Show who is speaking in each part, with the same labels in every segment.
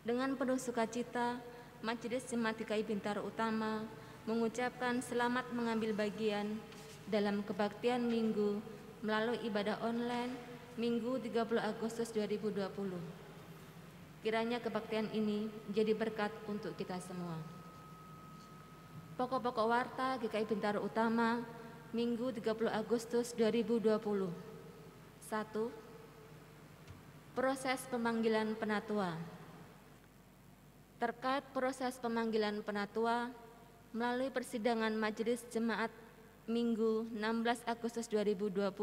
Speaker 1: Dengan penuh sukacita, Majelis Jemaat GKI Bintaro Utama mengucapkan selamat mengambil bagian dalam kebaktian Minggu melalui ibadah online Minggu 30 Agustus 2020. Kiranya kebaktian ini menjadi berkat untuk kita semua. Pokok-pokok warta GKI Bintaro Utama Minggu 30 Agustus 2020. 1. Proses pemanggilan penatua. Terkait proses pemanggilan penatua melalui persidangan Majelis Jemaat Minggu 16 Agustus 2020,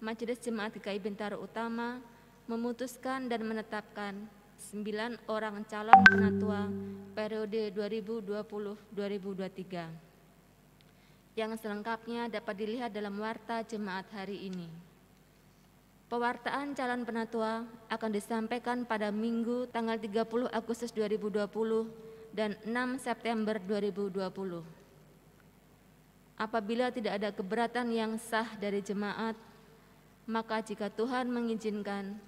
Speaker 1: Majelis Jemaat GKI Bintaro Utama memutuskan dan menetapkan 9 orang calon penatua periode 2020-2023. Yang selengkapnya dapat dilihat dalam warta jemaat hari ini. Pewartaan calon penatua akan disampaikan pada Minggu tanggal 30 Agustus 2020 dan 6 September 2020. Apabila tidak ada keberatan yang sah dari jemaat, maka jika Tuhan mengizinkan,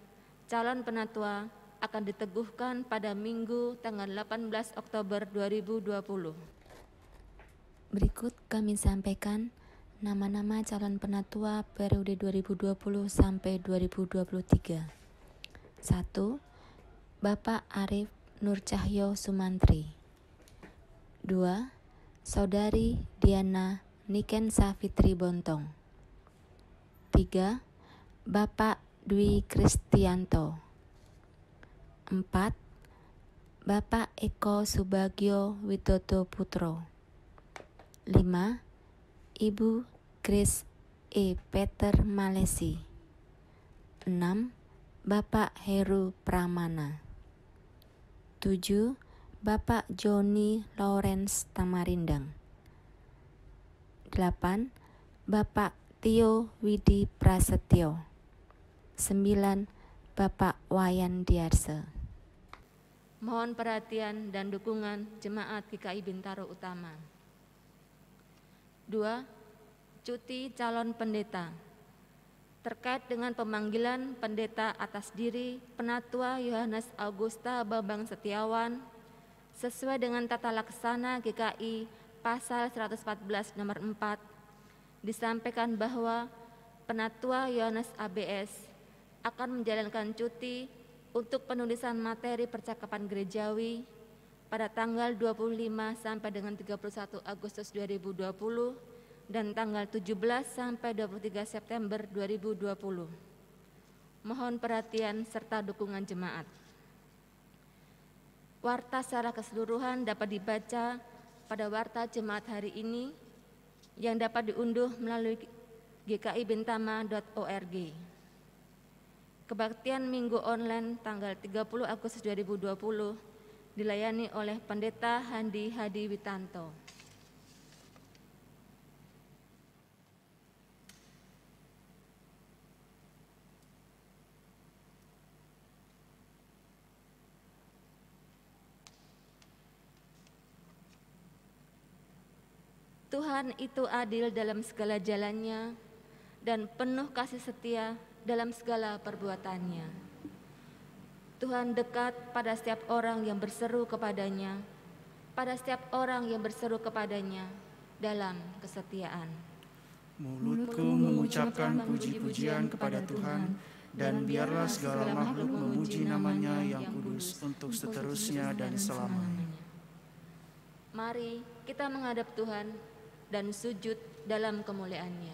Speaker 1: calon penatua akan diteguhkan pada Minggu tanggal 18 Oktober 2020.
Speaker 2: Berikut kami sampaikan nama-nama calon penatua periode 2020 sampai 2023. 1. Bapak Arif Nur Cahyo Sumantri. 2. Saudari Diana Nikensa Fitri Bontong. 3. Bapak Dwi Kristianto. 4. Bapak Eko Subagio Widodo Putro. 5. Ibu Grace E. Peter Malesi. 6. Bapak Heru Pramana. 7. Bapak Joni Lawrence Tamarindang. 8. Bapak Tio Widi Prasetyo. 9. Bapak Wayan Diarse.
Speaker 1: Mohon perhatian dan dukungan Jemaat GKI Bintaro Utama. 2. Cuti calon pendeta. Terkait dengan pemanggilan pendeta atas diri Penatua Yohanes Augusta Bambang Setiawan sesuai dengan tata laksana GKI pasal 114 nomor 4 disampaikan bahwa Penatua Yohanes ABS akan menjalankan cuti untuk penulisan materi percakapan gerejawi pada tanggal 25 sampai dengan 31 Agustus 2020 dan tanggal 17 sampai 23 September 2020. Mohon perhatian serta dukungan jemaat. Warta secara keseluruhan dapat dibaca pada warta jemaat hari ini yang dapat diunduh melalui gkibintama.org. Kebaktian Minggu online tanggal 30 Agustus 2020 dilayani oleh Pendeta Handi Hadi Witanto. Tuhan itu adil dalam segala jalannya dan penuh kasih setia dalam segala perbuatannya. Tuhan dekat pada setiap orang yang berseru kepadanya, pada setiap orang yang berseru kepadanya dalam kesetiaan.
Speaker 3: Mulutku mengucapkan puji-pujian kepada Tuhan, dan biarlah segala makhluk memuji namanya yang kudus untuk seterusnya dan selamanya.
Speaker 1: Mari kita menghadap Tuhan dan sujud dalam kemuliaan-Nya.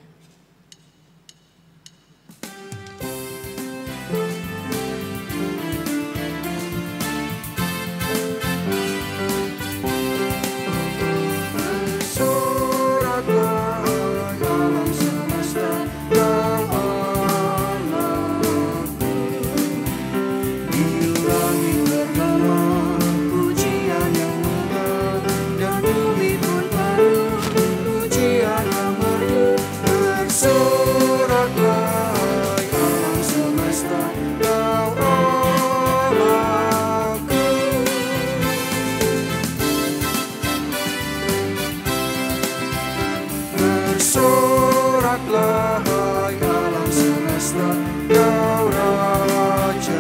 Speaker 3: Bersoraklah hai alam semesta, Kau Rajaku.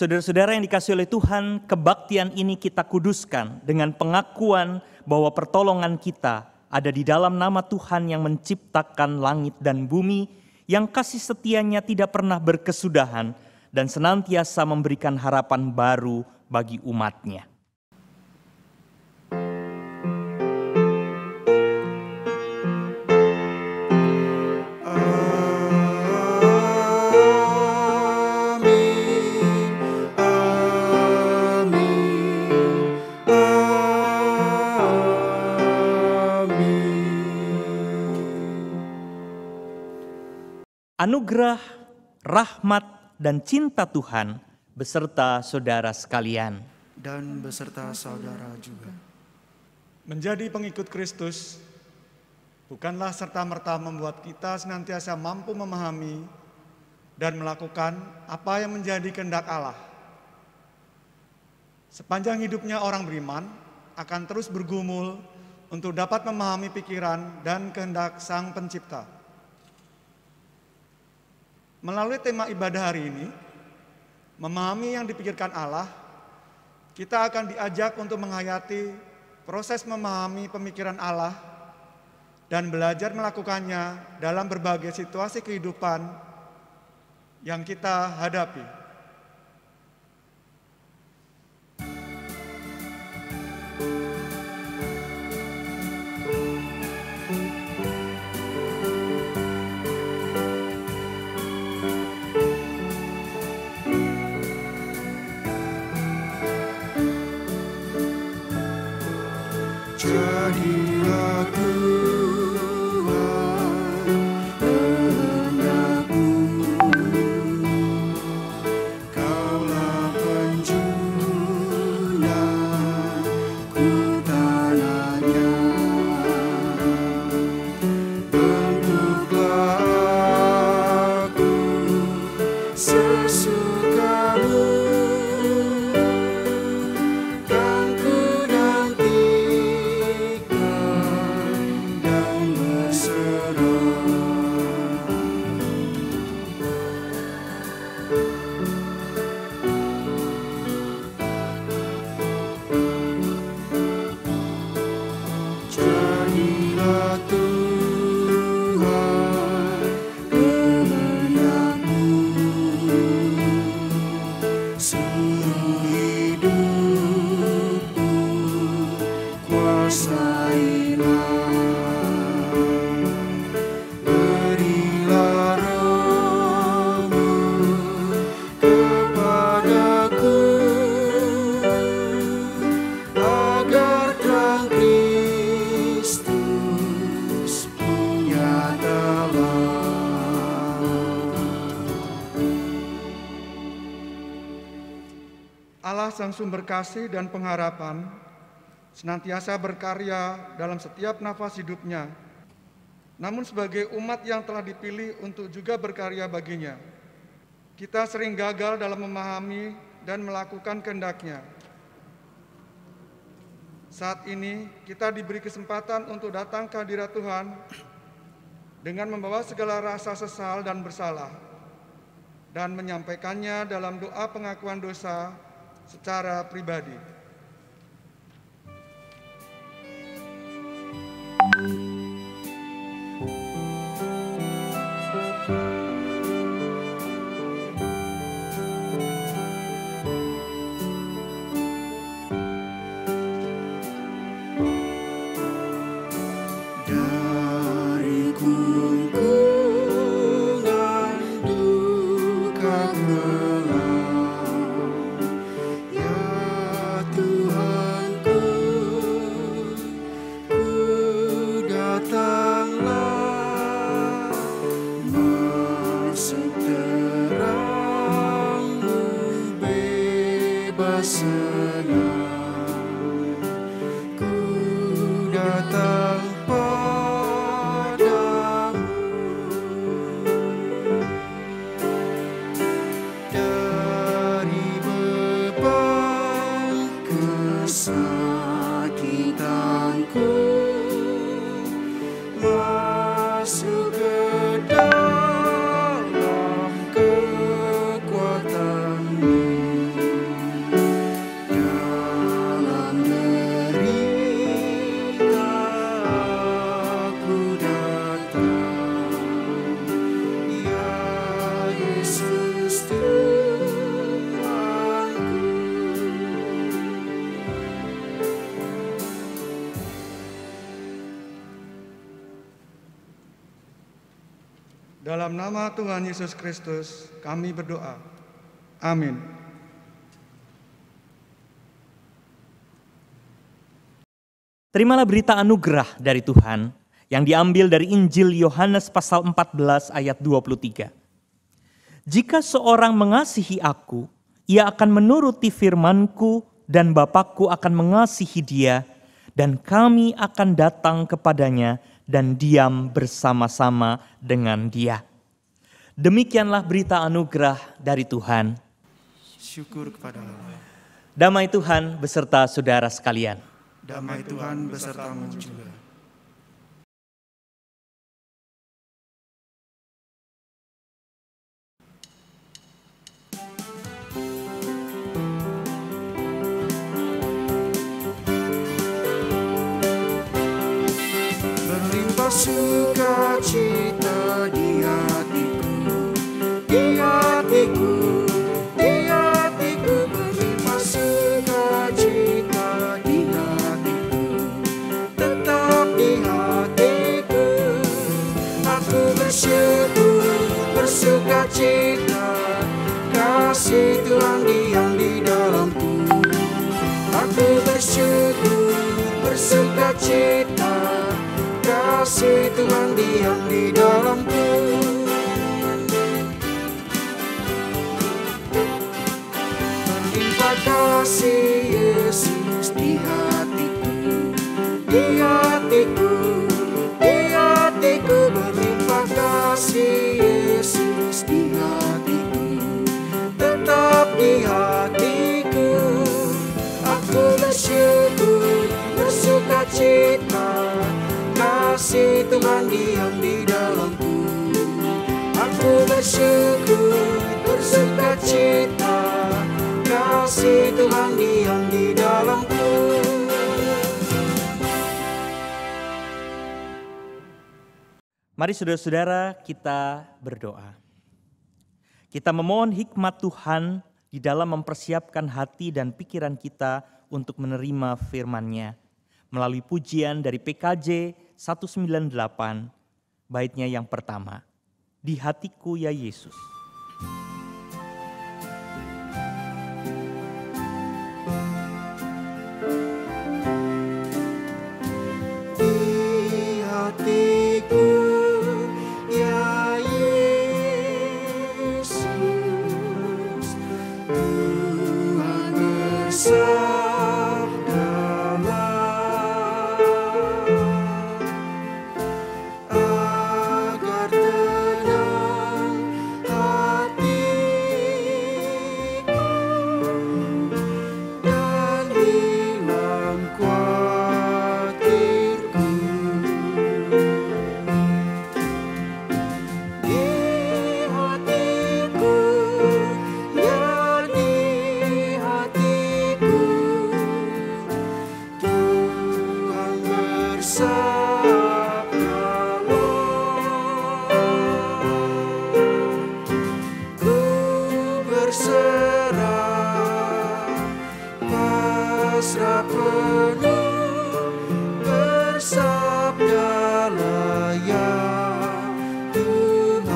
Speaker 4: Saudara-saudara yang dikasihi oleh Tuhan, kebaktian ini kita kuduskan dengan pengakuan bahwa pertolongan kita ada di dalam nama Tuhan yang menciptakan langit dan bumi, yang kasih setianya tidak pernah berkesudahan dan senantiasa memberikan harapan baru bagi umatnya. Anugerah, rahmat, dan cinta Tuhan beserta saudara sekalian.
Speaker 3: Dan beserta saudara juga.
Speaker 5: Menjadi pengikut Kristus bukanlah serta-merta membuat kita senantiasa mampu memahami dan melakukan apa yang menjadi kehendak Allah. Sepanjang hidupnya orang beriman akan terus bergumul untuk dapat memahami pikiran dan kehendak Sang Pencipta. Melalui tema ibadah hari ini, memahami yang dipikirkan Allah, kita akan diajak untuk menghayati proses memahami pemikiran Allah dan belajar melakukannya dalam berbagai situasi kehidupan yang kita hadapi.
Speaker 3: Jadilah Tuhan kehendak-Mu, Kaulah penjuru ku tanahnya. Bentuklah aku sesuka-Mu, kan ku
Speaker 5: Allah Sang Sumber Kasih dan Pengharapan senantiasa berkarya dalam setiap nafas hidupnya. Namun sebagai umat yang telah dipilih untuk juga berkarya baginya, kita sering gagal dalam memahami dan melakukan kehendak-Nya. Saat ini kita diberi kesempatan untuk datang ke hadirat Tuhan dengan membawa segala rasa sesal dan bersalah dan menyampaikannya dalam doa pengakuan dosa secara pribadi.
Speaker 3: Dari kunjungan duka kelam, ya Tuhanku, ku datanglah, masuk terang-Mu bebas senang, ku datang sakitanku, masuk ke dalam kekuatan-Mu.
Speaker 5: Dalam nama Tuhan Yesus Kristus kami berdoa. Amin.
Speaker 4: Terimalah berita anugerah dari Tuhan yang diambil dari Injil Yohanes pasal 14 ayat 23. Jika seorang mengasihi aku, ia akan menuruti firman-Ku dan Bapa-Ku akan mengasihi dia dan kami akan datang kepadanya dan diam bersama-sama dengan dia. Demikianlah berita anugerah dari Tuhan.
Speaker 3: Syukur kepada Allah.
Speaker 4: Damai Tuhan beserta saudara sekalian.
Speaker 3: Damai Tuhan besertamu juga. Berlimpah sukacita di hatiku, di hatiku, di hatiku. Berlimpah sukacita di hatiku, tetap di hatiku. Aku bersyukur, bersukacita, kasih Tuhan diam di dalamku. Aku bersyukur, bersukacita, kasih Tuhan diam di dalamku. Berlimpah kasih Yesus di hatiku, di hatiku, di hatiku. Berlimpah kasih Yesus di hatiku, tetap di hatiku. Aku bersyukur, bersukacita, kasih Tuhan diam di dalamku. Aku bersyukur, bersukacita, kasih Tuhan diam di dalamku.
Speaker 4: Mari saudara-saudara kita berdoa. Kita memohon hikmat Tuhan di dalam mempersiapkan hati dan pikiran kita untuk menerima firman-Nya. Melalui pujian dari PKJ 198, baitnya yang pertama, di hatiku ya Yesus.
Speaker 3: Di hatiku ya Yesus, Tuhan bersabdalah agar tenang hatiku dan hilang khawatirku. Di hatiku, ya di hatiku, Tuhan bersabdalah. Ku berserah, pasrah penuh, bersabdalah ya Tuhan.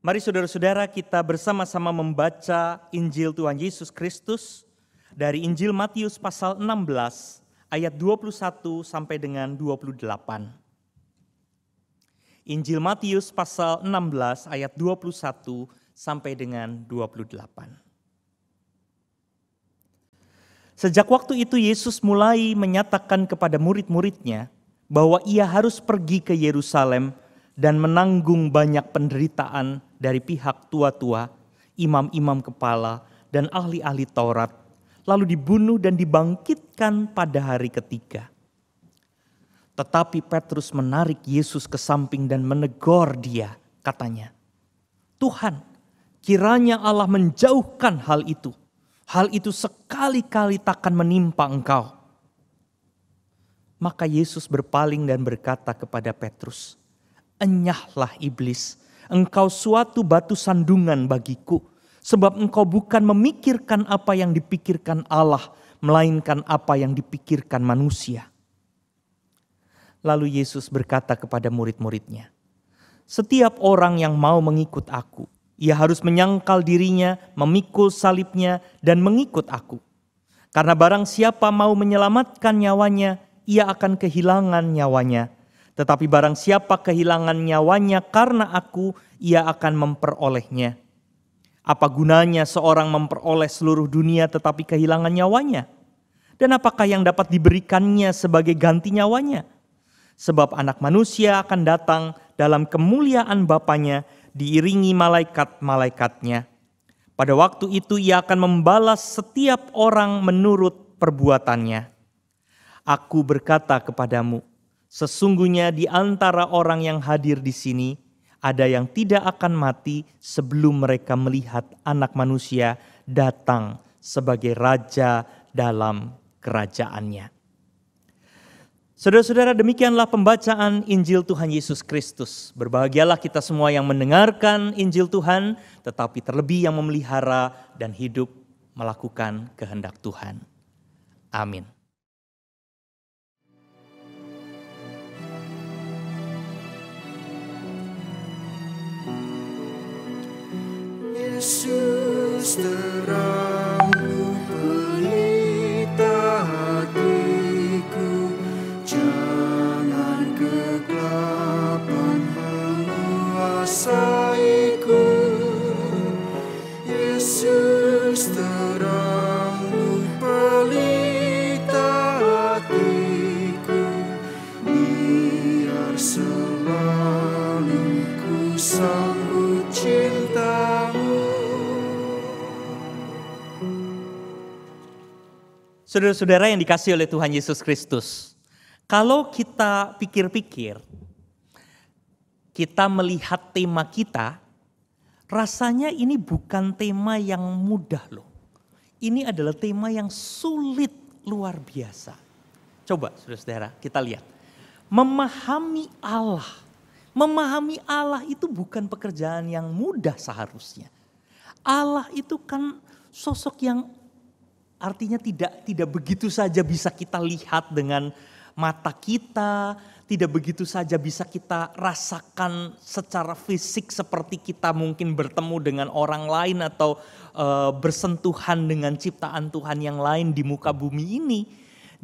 Speaker 4: Mari saudara-saudara kita bersama-sama membaca Injil Tuhan Yesus Kristus dari Injil Matius pasal 16 ayat 21 sampai dengan 28. Injil Matius pasal 16 ayat 21 sampai dengan 28. Sejak waktu itu Yesus mulai menyatakan kepada murid-muridnya bahwa ia harus pergi ke Yerusalem dan menanggung banyak penderitaan dari pihak tua-tua, imam-imam kepala, dan ahli-ahli Taurat, lalu dibunuh dan dibangkitkan pada hari ketiga. Tetapi Petrus menarik Yesus ke samping dan menegur dia, katanya, "Tuhan, kiranya Allah menjauhkan hal itu. Hal itu sekali-kali takkan menimpa engkau." Maka Yesus berpaling dan berkata kepada Petrus, "Enyahlah iblis, engkau suatu batu sandungan bagiku, sebab engkau bukan memikirkan apa yang dipikirkan Allah, melainkan apa yang dipikirkan manusia." Lalu Yesus berkata kepada murid-muridnya, "Setiap orang yang mau mengikut aku, ia harus menyangkal dirinya, memikul salibnya, dan mengikut aku. Karena barang siapa mau menyelamatkan nyawanya, ia akan kehilangan nyawanya. Tetapi barang siapa kehilangan nyawanya karena aku, ia akan memperolehnya. Apa gunanya seorang memperoleh seluruh dunia tetapi kehilangan nyawanya? Dan apakah yang dapat diberikannya sebagai ganti nyawanya? Sebab Anak Manusia akan datang dalam kemuliaan Bapanya, diiringi malaikat-malaikatnya. Pada waktu itu ia akan membalas setiap orang menurut perbuatannya. Aku berkata kepadamu, sesungguhnya di antara orang yang hadir di sini, ada yang tidak akan mati sebelum mereka melihat Anak Manusia datang sebagai Raja dalam kerajaannya." Saudara-saudara, demikianlah pembacaan Injil Tuhan Yesus Kristus. Berbahagialah kita semua yang mendengarkan Injil Tuhan, tetapi terlebih yang memelihara dan hidup melakukan kehendak Tuhan. Amin.
Speaker 3: Yesus terangmu pelita hatiku, jangan kegelapan menguasaiku. Yesus terangmu pelita hatiku, biar selalu ku sambut cintamu.
Speaker 4: Saudara-saudara yang dikasihi oleh Tuhan Yesus Kristus, kalau kita pikir-pikir, kita melihat tema kita, rasanya ini bukan tema yang mudah loh. Ini adalah tema yang sulit luar biasa. Coba saudara-saudara kita lihat. Memahami Allah. Memahami Allah itu bukan pekerjaan yang mudah seharusnya. Allah itu kan sosok yang artinya tidak begitu saja bisa kita lihat dengan mata kita, tidak begitu saja bisa kita rasakan secara fisik seperti kita mungkin bertemu dengan orang lain atau bersentuhan dengan ciptaan Tuhan yang lain di muka bumi ini.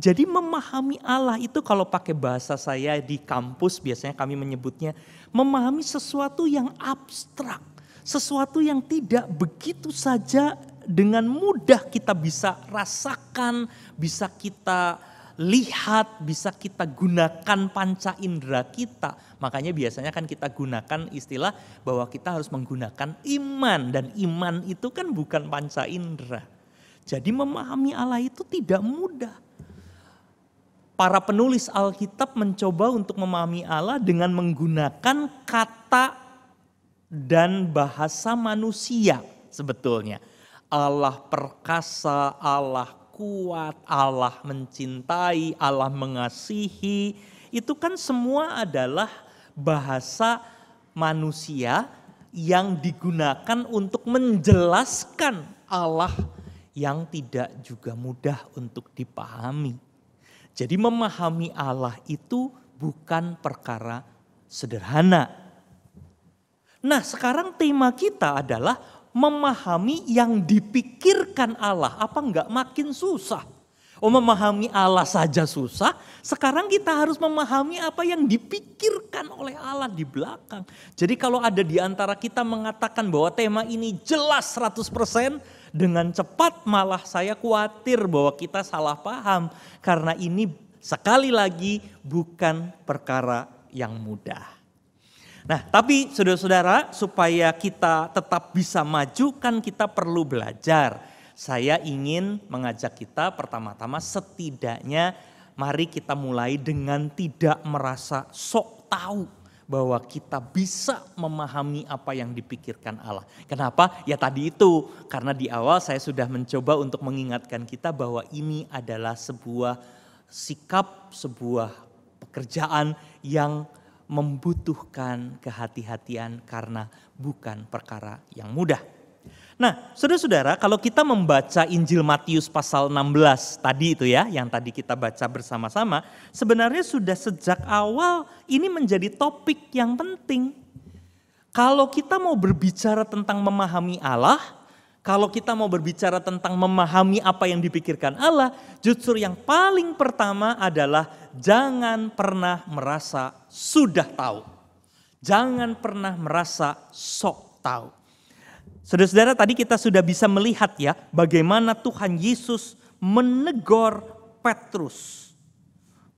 Speaker 4: Jadi memahami Allah itu kalau pakai bahasa saya di kampus biasanya kami menyebutnya memahami sesuatu yang abstrak, sesuatu yang tidak begitu saja dengan mudah kita bisa rasakan, bisa kita lihat, bisa kita gunakan panca indera kita. Makanya biasanya kan kita gunakan istilah bahwa kita harus menggunakan iman. Dan iman itu kan bukan panca indera. Jadi memahami Allah itu tidak mudah. Para penulis Alkitab mencoba untuk memahami Allah dengan menggunakan kata dan bahasa manusia sebetulnya. Allah perkasa, Allah kuat, Allah mencintai, Allah mengasihi. Itu kan semua adalah bahasa manusia yang digunakan untuk menjelaskan Allah yang tidak juga mudah untuk dipahami. Jadi memahami Allah itu bukan perkara sederhana. Nah, sekarang tema kita adalah memahami yang dipikirkan Allah. Apa enggak makin susah? Memahami Allah saja susah. Sekarang kita harus memahami apa yang dipikirkan oleh Allah di belakang. Jadi kalau ada di antara kita mengatakan bahwa tema ini jelas 100%, dengan cepat malah saya khawatir bahwa kita salah paham. Karena ini sekali lagi bukan perkara yang mudah. Nah, tapi saudara-saudara, supaya kita tetap bisa maju kan kita perlu belajar. Saya ingin mengajak kita pertama-tama setidaknya mari kita mulai dengan tidak merasa sok tahu bahwa kita bisa memahami apa yang dipikirkan Allah. Kenapa? Ya tadi itu, karena di awal saya sudah mencoba untuk mengingatkan kita bahwa ini adalah sebuah sikap, sebuah pekerjaan yang membutuhkan kehati-hatian karena bukan perkara yang mudah. Nah, saudara-saudara, kalau kita membaca Injil Matius pasal 16 tadi itu ya, yang tadi kita baca bersama-sama, sebenarnya sudah sejak awal ini menjadi topik yang penting. Kalau kita mau berbicara tentang memahami Allah, kalau kita mau berbicara tentang memahami apa yang dipikirkan Allah, justru yang paling pertama adalah jangan pernah merasa sudah tahu. Jangan pernah merasa sok tahu. Saudara-saudara, tadi kita sudah bisa melihat ya bagaimana Tuhan Yesus menegur Petrus.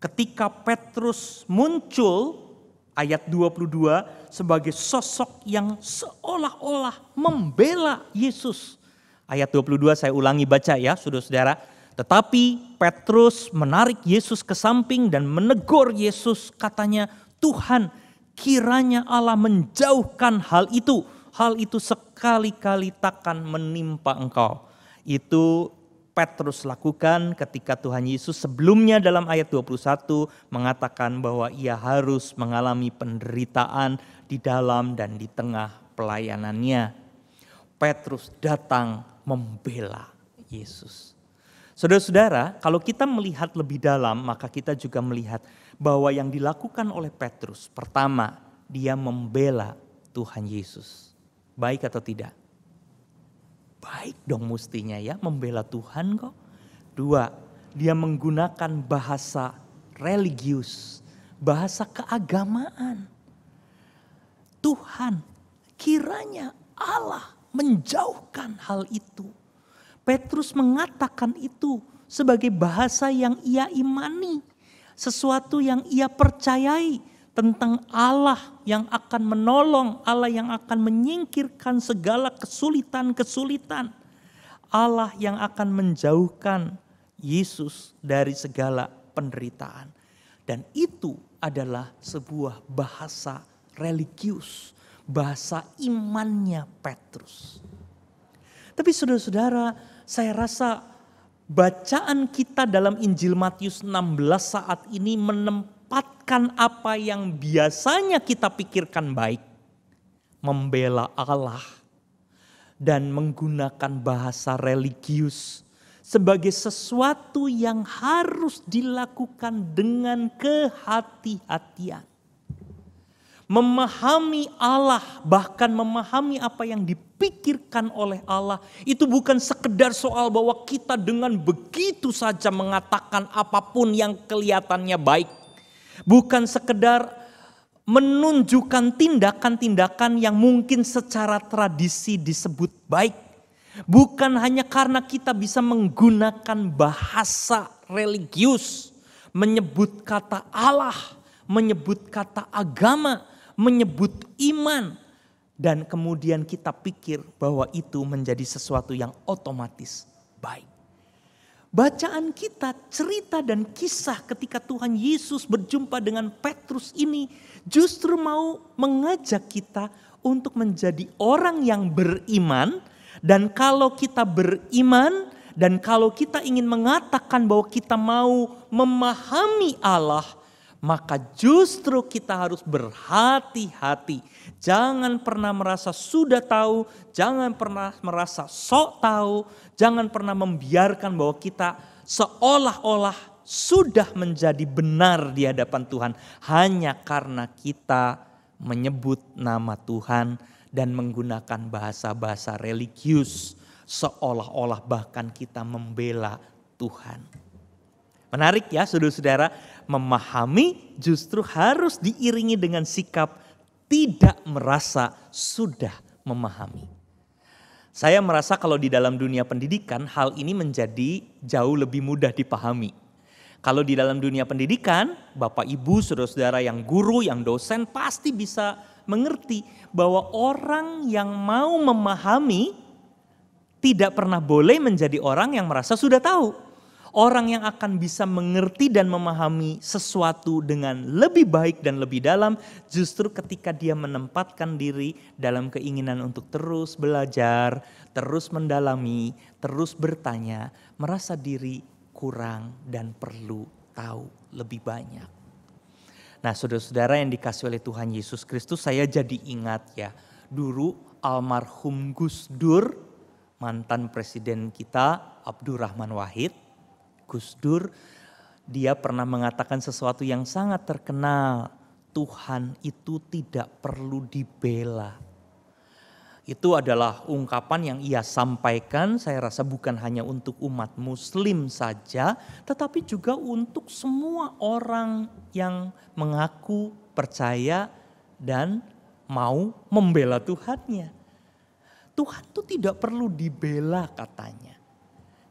Speaker 4: Ketika Petrus muncul ayat 22 sebagai sosok yang seolah-olah membela Yesus. Ayat 22 saya ulangi baca ya saudara-saudara. Tetapi Petrus menarik Yesus ke samping dan menegur Yesus, katanya, "Tuhan, kiranya Allah menjauhkan hal itu sekali-kali takkan menimpa engkau." Itu Petrus lakukan ketika Tuhan Yesus sebelumnya dalam ayat 21 mengatakan bahwa ia harus mengalami penderitaan di dalam dan di tengah pelayanannya. Petrus datang membela Yesus. Saudara-saudara, kalau kita melihat lebih dalam, maka kita juga melihat bahwa yang dilakukan oleh Petrus, pertama, dia membela Tuhan Yesus. Baik atau tidak? Baik dong mestinya ya, membela Tuhan kok. Dua, dia menggunakan bahasa religius, bahasa keagamaan. Tuhan, kiranya Allah menjauhkan hal itu. Petrus mengatakan itu sebagai bahasa yang ia imani, sesuatu yang ia percayai. Tentang Allah yang akan menolong, Allah yang akan menyingkirkan segala kesulitan-kesulitan. Allah yang akan menjauhkan Yesus dari segala penderitaan. Dan itu adalah sebuah bahasa religius, bahasa imannya Petrus. Tapi saudara-saudara, saya rasa bacaan kita dalam Injil Matius 16 saat ini menempatkan apa yang biasanya kita pikirkan baik, membela Allah dan menggunakan bahasa religius sebagai sesuatu yang harus dilakukan dengan kehati-hatian. Memahami Allah, bahkan memahami apa yang dipikirkan oleh Allah, itu bukan sekedar soal bahwa kita dengan begitu saja mengatakan apapun yang kelihatannya baik. Bukan sekedar menunjukkan tindakan-tindakan yang mungkin secara tradisi disebut baik. Bukan hanya karena kita bisa menggunakan bahasa religius, menyebut kata Allah, menyebut kata agama, menyebut iman. Dan kemudian kita pikir bahwa itu menjadi sesuatu yang otomatis baik. Bacaan kita, cerita dan kisah ketika Tuhan Yesus berjumpa dengan Petrus ini justru mau mengajak kita untuk menjadi orang yang beriman. Dan kalau kita beriman dan kalau kita ingin mengatakan bahwa kita mau memahami Allah, maka justru kita harus berhati-hati. Jangan pernah merasa sudah tahu, jangan pernah merasa sok tahu, jangan pernah membiarkan bahwa kita seolah-olah sudah menjadi benar di hadapan Tuhan hanya karena kita menyebut nama Tuhan dan menggunakan bahasa-bahasa religius seolah-olah bahkan kita membela Tuhan. Menarik ya saudara-saudara, memahami justru harus diiringi dengan sikap tidak merasa sudah memahami. Saya merasa kalau di dalam dunia pendidikan hal ini menjadi jauh lebih mudah dipahami. Kalau di dalam dunia pendidikan, Bapak Ibu, saudara-saudara yang guru, yang dosen pasti bisa mengerti bahwa orang yang mau memahami tidak pernah boleh menjadi orang yang merasa sudah tahu. Orang yang akan bisa mengerti dan memahami sesuatu dengan lebih baik dan lebih dalam justru ketika dia menempatkan diri dalam keinginan untuk terus belajar, terus mendalami, terus bertanya, merasa diri kurang dan perlu tahu lebih banyak. Nah saudara-saudara yang dikasih oleh Tuhan Yesus Kristus, saya jadi ingat ya, dulu almarhum Gus Dur, mantan presiden kita Abdurrahman Wahid. Gus Dur, dia pernah mengatakan sesuatu yang sangat terkenal. Tuhan itu tidak perlu dibela. Itu adalah ungkapan yang ia sampaikan, saya rasa bukan hanya untuk umat muslim saja, tetapi juga untuk semua orang yang mengaku percaya dan mau membela Tuhannya. Tuhan itu tidak perlu dibela katanya.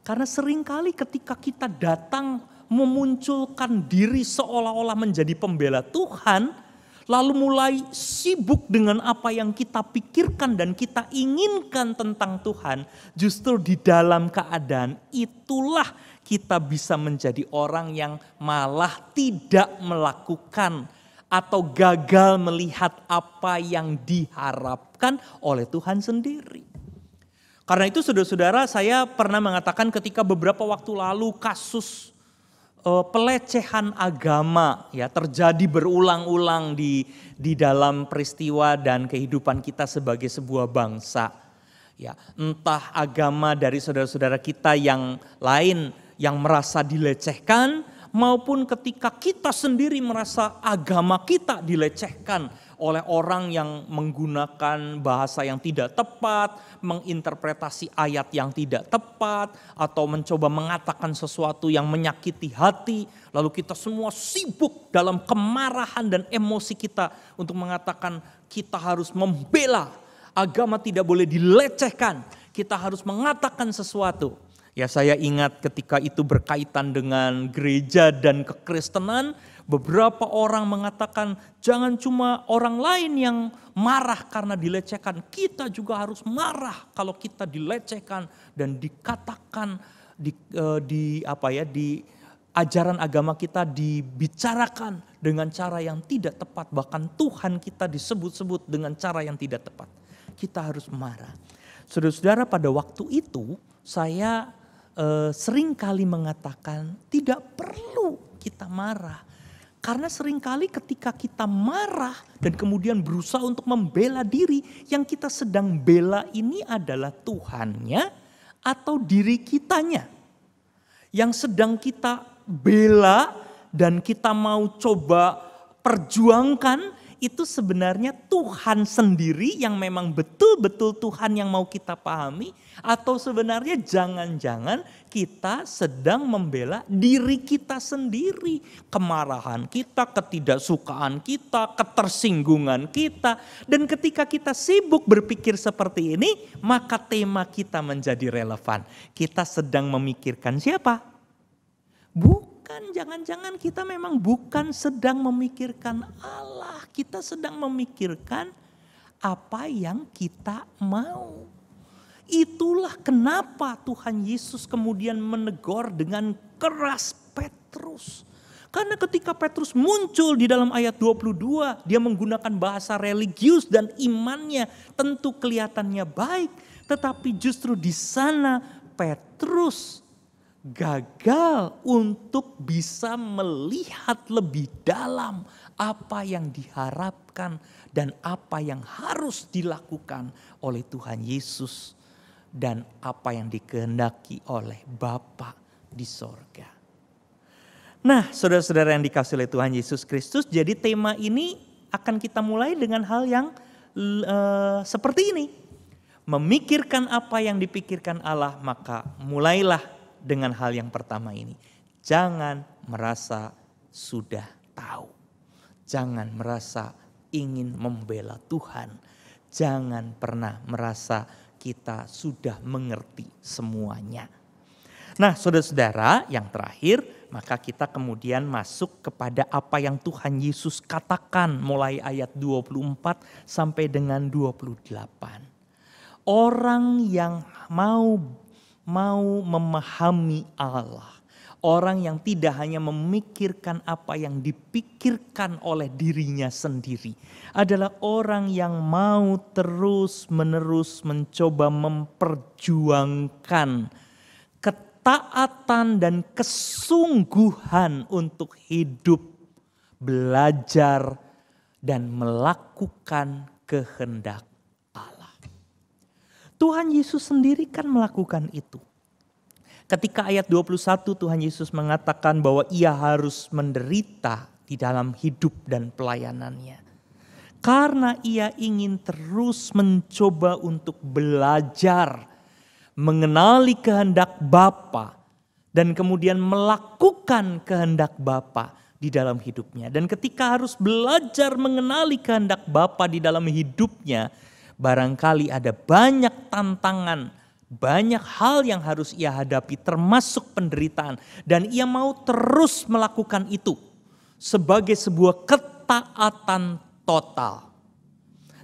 Speaker 4: Karena seringkali ketika kita datang memunculkan diri seolah-olah menjadi pembela Tuhan, lalu mulai sibuk dengan apa yang kita pikirkan dan kita inginkan tentang Tuhan, justru di dalam keadaan itulah kita bisa menjadi orang yang malah tidak melakukan atau gagal melihat apa yang diharapkan oleh Tuhan sendiri. Karena itu saudara-saudara, saya pernah mengatakan ketika beberapa waktu lalu kasus pelecehan agama ya terjadi berulang-ulang di dalam peristiwa dan kehidupan kita sebagai sebuah bangsa. Ya, entah agama dari saudara-saudara kita yang lain yang merasa dilecehkan, maupun ketika kita sendiri merasa agama kita dilecehkan oleh orang yang menggunakan bahasa yang tidak tepat, menginterpretasi ayat yang tidak tepat, atau mencoba mengatakan sesuatu yang menyakiti hati. Lalu kita semua sibuk dalam kemarahan dan emosi kita untuk mengatakan kita harus membela, agama tidak boleh dilecehkan, kita harus mengatakan sesuatu. Ya, saya ingat ketika itu berkaitan dengan gereja dan kekristenan, beberapa orang mengatakan jangan cuma orang lain yang marah karena dilecehkan, kita juga harus marah kalau kita dilecehkan dan dikatakan di ajaran agama kita dibicarakan dengan cara yang tidak tepat, bahkan Tuhan kita disebut-sebut dengan cara yang tidak tepat. Kita harus marah. Saudara-saudara, pada waktu itu saya sering kali mengatakan tidak perlu kita marah. Karena seringkali ketika kita marah dan kemudian berusaha untuk membela diri, yang kita sedang bela ini adalah Tuhannya atau diri kitanya. Yang sedang kita bela dan kita mau coba perjuangkan itu sebenarnya Tuhan sendiri yang memang betul-betul Tuhan yang mau kita pahami, atau sebenarnya jangan-jangan kita sedang membela diri kita sendiri, kemarahan kita, ketidaksukaan kita, ketersinggungan kita. Dan ketika kita sibuk berpikir seperti ini, maka tema kita menjadi relevan. Kita sedang memikirkan siapa? Bukan, jangan-jangan kita memang bukan sedang memikirkan Allah. Kita sedang memikirkan apa yang kita mau. Itulah kenapa Tuhan Yesus kemudian menegur dengan keras Petrus. Karena ketika Petrus muncul di dalam ayat 22, dia menggunakan bahasa religius dan imannya tentu kelihatannya baik. Tetapi justru di sana Petrus gagal untuk bisa melihat lebih dalam apa yang diharapkan dan apa yang harus dilakukan oleh Tuhan Yesus dan apa yang dikehendaki oleh Bapa di sorga. Nah, saudara-saudara yang dikasihi oleh Tuhan Yesus Kristus, jadi tema ini akan kita mulai dengan hal yang seperti ini. Memikirkan apa yang dipikirkan Allah, maka mulailah dengan hal yang pertama ini. Jangan merasa sudah tahu. Jangan merasa ingin membela Tuhan. Jangan pernah merasa kita sudah mengerti semuanya. Nah, saudara-saudara, yang terakhir, maka kita kemudian masuk kepada apa yang Tuhan Yesus katakan mulai ayat 24 sampai dengan 28. Orang yang mau memahami Allah, orang yang tidak hanya memikirkan apa yang dipikirkan oleh dirinya sendiri, adalah orang yang mau terus-menerus mencoba memperjuangkan ketaatan dan kesungguhan untuk hidup, belajar, dan melakukan kehendak Allah. Tuhan Yesus sendiri kan melakukan itu. Ketika ayat 21 Tuhan Yesus mengatakan bahwa ia harus menderita di dalam hidup dan pelayanannya. Karena ia ingin terus mencoba untuk belajar, mengenali kehendak Bapa, dan kemudian melakukan kehendak Bapa di dalam hidupnya. Dan ketika harus belajar mengenali kehendak Bapa di dalam hidupnya, barangkali ada banyak tantangan, banyak hal yang harus ia hadapi termasuk penderitaan. Dan ia mau terus melakukan itu sebagai sebuah ketaatan total.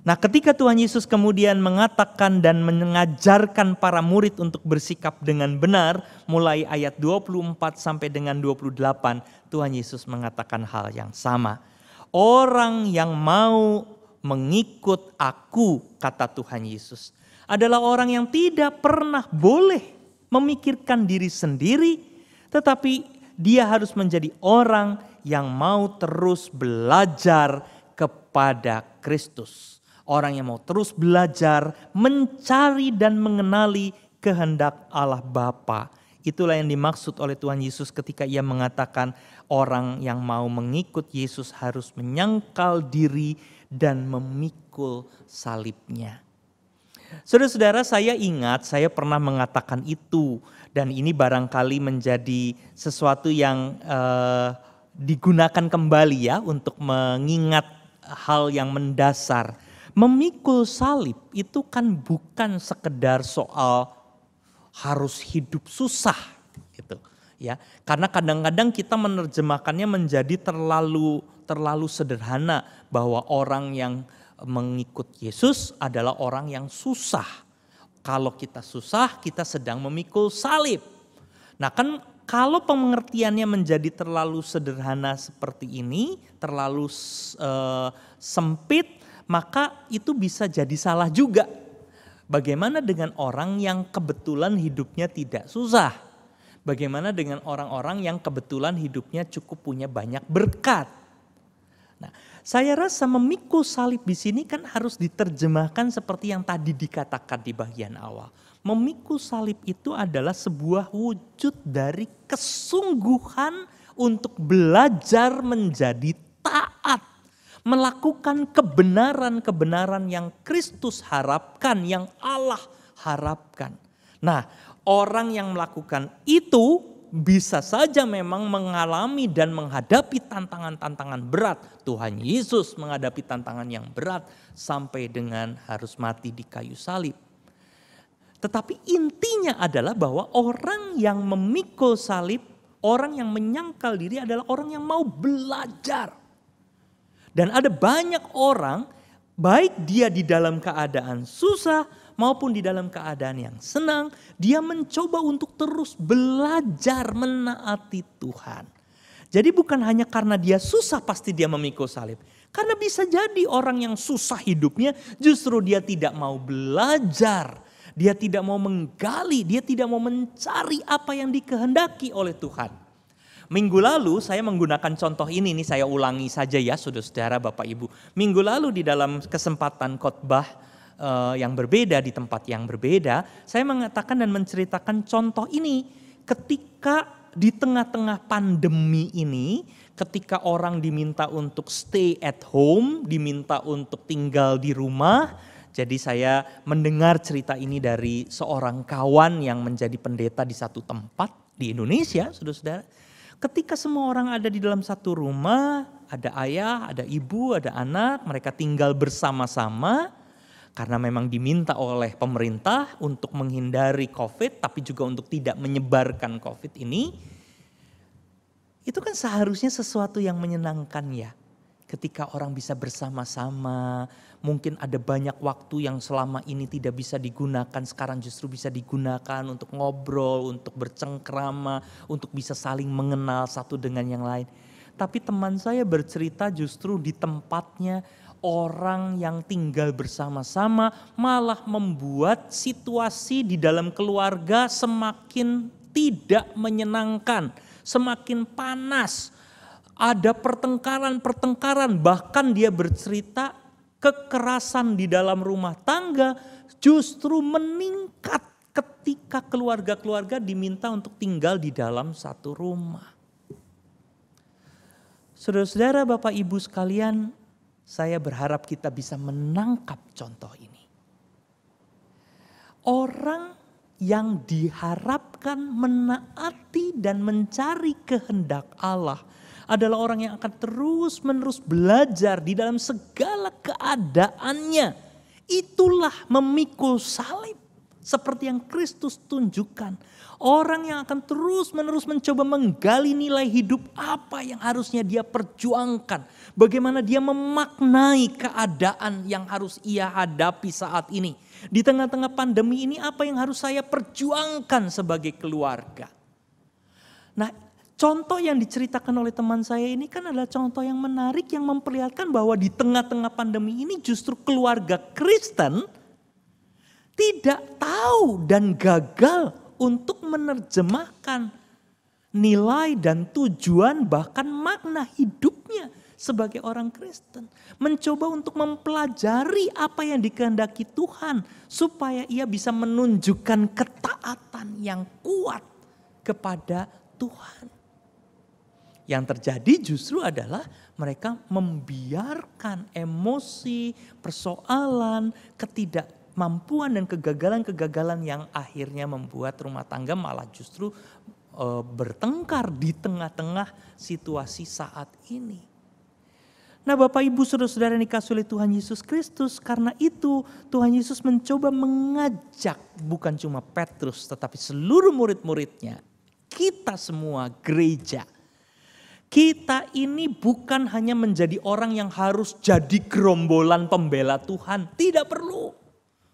Speaker 4: Nah, ketika Tuhan Yesus kemudian mengatakan dan mengajarkan para murid untuk bersikap dengan benar, mulai ayat 24 sampai dengan 28, Tuhan Yesus mengatakan hal yang sama. Orang yang mau mengikut aku, kata Tuhan Yesus, adalah orang yang tidak pernah boleh memikirkan diri sendiri, tetapi dia harus menjadi orang yang mau terus belajar kepada Kristus. Orang yang mau terus belajar, mencari dan mengenali kehendak Allah Bapa. Itulah yang dimaksud oleh Tuhan Yesus ketika ia mengatakan orang yang mau mengikut Yesus harus menyangkal diri dan memikul salibnya. Saudara-saudara, saya ingat saya pernah mengatakan itu, dan ini barangkali menjadi sesuatu yang digunakan kembali ya untuk mengingat hal yang mendasar. Memikul salib itu kan bukan sekedar soal harus hidup susah gitu ya. Karena kadang-kadang kita menerjemahkannya menjadi terlalu sederhana bahwa orang yang mengikut Yesus adalah orang yang susah. Kalau kita susah, kita sedang memikul salib. Nah kan kalau pengertiannya menjadi terlalu sederhana seperti ini, terlalu sempit, maka itu bisa jadi salah juga. Bagaimana dengan orang yang kebetulan hidupnya tidak susah? Bagaimana dengan orang-orang yang kebetulan hidupnya cukup punya banyak berkat? Nah, saya rasa memikul salib di sini kan harus diterjemahkan seperti yang tadi dikatakan di bagian awal. Memikul salib itu adalah sebuah wujud dari kesungguhan untuk belajar menjadi taat. Melakukan kebenaran-kebenaran yang Kristus harapkan, yang Allah harapkan. Nah, orang yang melakukan itu bisa saja memang mengalami dan menghadapi tantangan-tantangan berat. Tuhan Yesus menghadapi tantangan yang berat sampai dengan harus mati di kayu salib. Tetapi intinya adalah bahwa orang yang memikul salib, orang yang menyangkal diri adalah orang yang mau belajar. Dan ada banyak orang, baik dia di dalam keadaan susah maupun di dalam keadaan yang senang, dia mencoba untuk terus belajar menaati Tuhan. Jadi bukan hanya karena dia susah pasti dia memikul salib. Karena bisa jadi orang yang susah hidupnya justru dia tidak mau belajar. Dia tidak mau menggali, dia tidak mau mencari apa yang dikehendaki oleh Tuhan. Minggu lalu saya menggunakan contoh ini, saya ulangi saja ya saudara-saudara, Bapak Ibu. Minggu lalu di dalam kesempatan khotbah yang berbeda di tempat yang berbeda, saya mengatakan dan menceritakan contoh ini ketika di tengah-tengah pandemi ini, ketika orang diminta untuk stay at home, diminta untuk tinggal di rumah. Jadi saya mendengar cerita ini dari seorang kawan yang menjadi pendeta di satu tempat di Indonesia, saudara-saudara. Ketika semua orang ada di dalam satu rumah, ada ayah, ada ibu, ada anak, mereka tinggal bersama-sama. Karena memang diminta oleh pemerintah untuk menghindari COVID, tapi juga untuk tidak menyebarkan COVID ini. Itu kan seharusnya sesuatu yang menyenangkan ya. Ketika orang bisa bersama-sama, mungkin ada banyak waktu yang selama ini tidak bisa digunakan, sekarang justru bisa digunakan untuk ngobrol, untuk bercengkrama, untuk bisa saling mengenal satu dengan yang lain. Tapi teman saya bercerita justru di tempatnya, orang yang tinggal bersama-sama malah membuat situasi di dalam keluarga semakin tidak menyenangkan, semakin panas. Ada pertengkaran, bahkan dia bercerita kekerasan di dalam rumah tangga justru meningkat ketika keluarga-keluarga diminta untuk tinggal di dalam satu rumah. Saudara-saudara, Bapak Ibu sekalian, saya berharap kita bisa menangkap contoh ini. Orang yang diharapkan menaati dan mencari kehendak Allah adalah orang yang akan terus-menerus belajar di dalam segala keadaannya. Itulah memikul salib seperti yang Kristus tunjukkan. Orang yang akan terus-menerus mencoba menggali nilai hidup apa yang harusnya dia perjuangkan. Bagaimana dia memaknai keadaan yang harus ia hadapi saat ini. Di tengah-tengah pandemi ini apa yang harus saya perjuangkan sebagai keluarga. Nah, contoh yang diceritakan oleh teman saya ini kan adalah contoh yang menarik yang memperlihatkan bahwa di tengah-tengah pandemi ini justru keluarga Kristen tidak tahu dan gagal untuk menerjemahkan nilai dan tujuan bahkan makna hidupnya sebagai orang Kristen. Mencoba untuk mempelajari apa yang dikehendaki Tuhan supaya ia bisa menunjukkan ketaatan yang kuat kepada Tuhan. Yang terjadi justru adalah mereka membiarkan emosi, persoalan, ketidakmampuan dan kegagalan-kegagalan yang akhirnya membuat rumah tangga malah justru bertengkar di tengah-tengah situasi saat ini. Nah, Bapak Ibu saudara-saudara yang dikasihi oleh Tuhan Yesus Kristus, karena itu Tuhan Yesus mencoba mengajak bukan cuma Petrus tetapi seluruh murid-muridnya, kita semua gereja. Kita ini bukan hanya menjadi orang yang harus jadi gerombolan pembela Tuhan. Tidak perlu.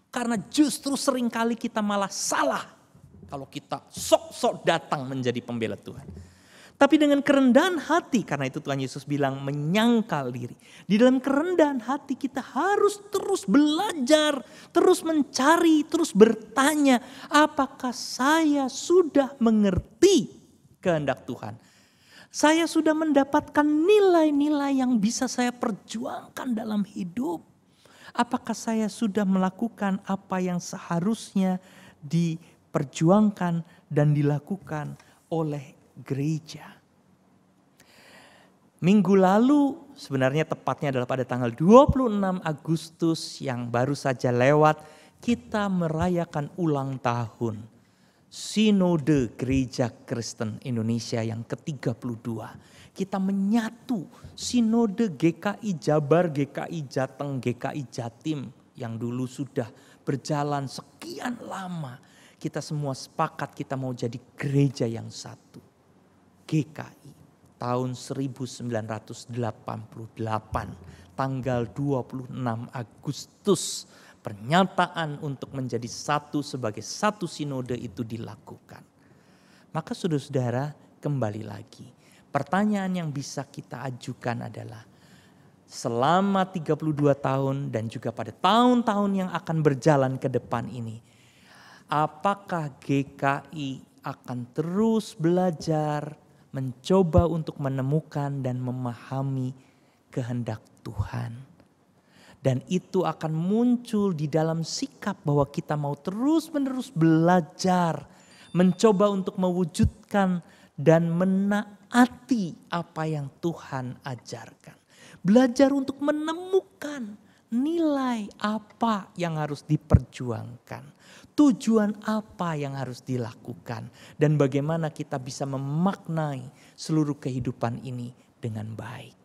Speaker 4: Karena justru seringkali kita malah salah kalau kita sok-sok datang menjadi pembela Tuhan. Tapi dengan kerendahan hati, karena itu Tuhan Yesus bilang menyangkal diri. Di dalam kerendahan hati kita harus terus belajar, terus mencari, terus bertanya. Apakah saya sudah mengerti kehendak Tuhan? Saya sudah mendapatkan nilai-nilai yang bisa saya perjuangkan dalam hidup. Apakah saya sudah melakukan apa yang seharusnya diperjuangkan dan dilakukan oleh gereja? Minggu lalu, sebenarnya tepatnya adalah pada tanggal 26 Agustus yang baru saja lewat, kita merayakan ulang tahun Sinode Gereja Kristen Indonesia yang ke-32. Kita menyatu Sinode GKI Jabar, GKI Jateng, GKI Jatim yang dulu sudah berjalan sekian lama. Kita semua sepakat kita mau jadi gereja yang satu. GKI tahun 1988 tanggal 26 Agustus. Pernyataan untuk menjadi satu sebagai satu sinode itu dilakukan. Maka saudara-saudara kembali lagi. Pertanyaan yang bisa kita ajukan adalah selama 32 tahun dan juga pada tahun-tahun yang akan berjalan ke depan ini. Apakah GKI akan terus belajar, mencoba untuk menemukan dan memahami kehendak Tuhan? Dan itu akan muncul di dalam sikap bahwa kita mau terus-menerus belajar, mencoba untuk mewujudkan dan menaati apa yang Tuhan ajarkan. Belajar untuk menemukan nilai apa yang harus diperjuangkan, tujuan apa yang harus dilakukan, dan bagaimana kita bisa memaknai seluruh kehidupan ini dengan baik.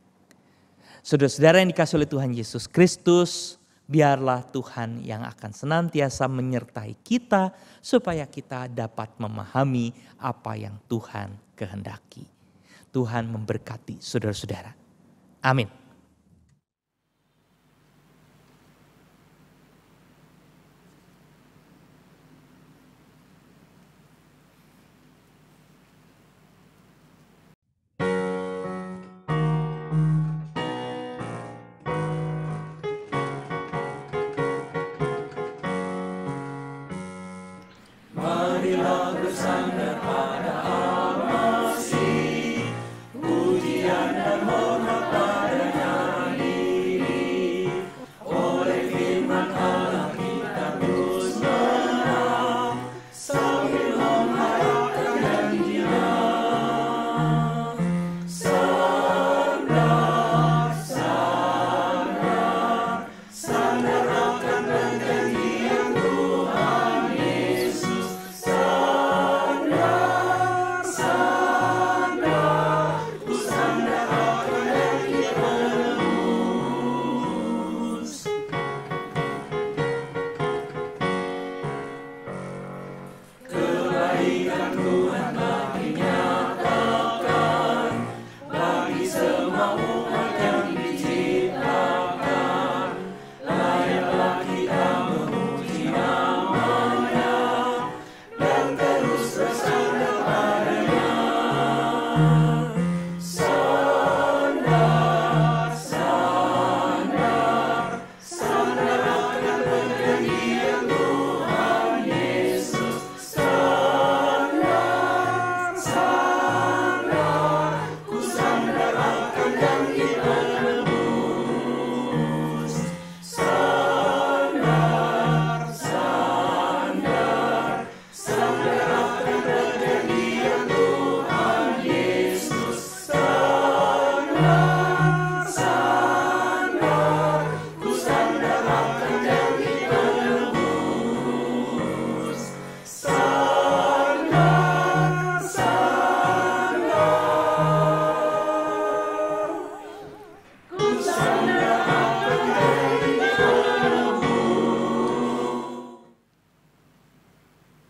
Speaker 4: Saudara-saudara yang dikasihi oleh Tuhan Yesus Kristus, biarlah Tuhan yang akan senantiasa menyertai kita supaya kita dapat memahami apa yang Tuhan kehendaki. Tuhan memberkati saudara-saudara. Amin.
Speaker 3: Pujian dan hormat padanya diri.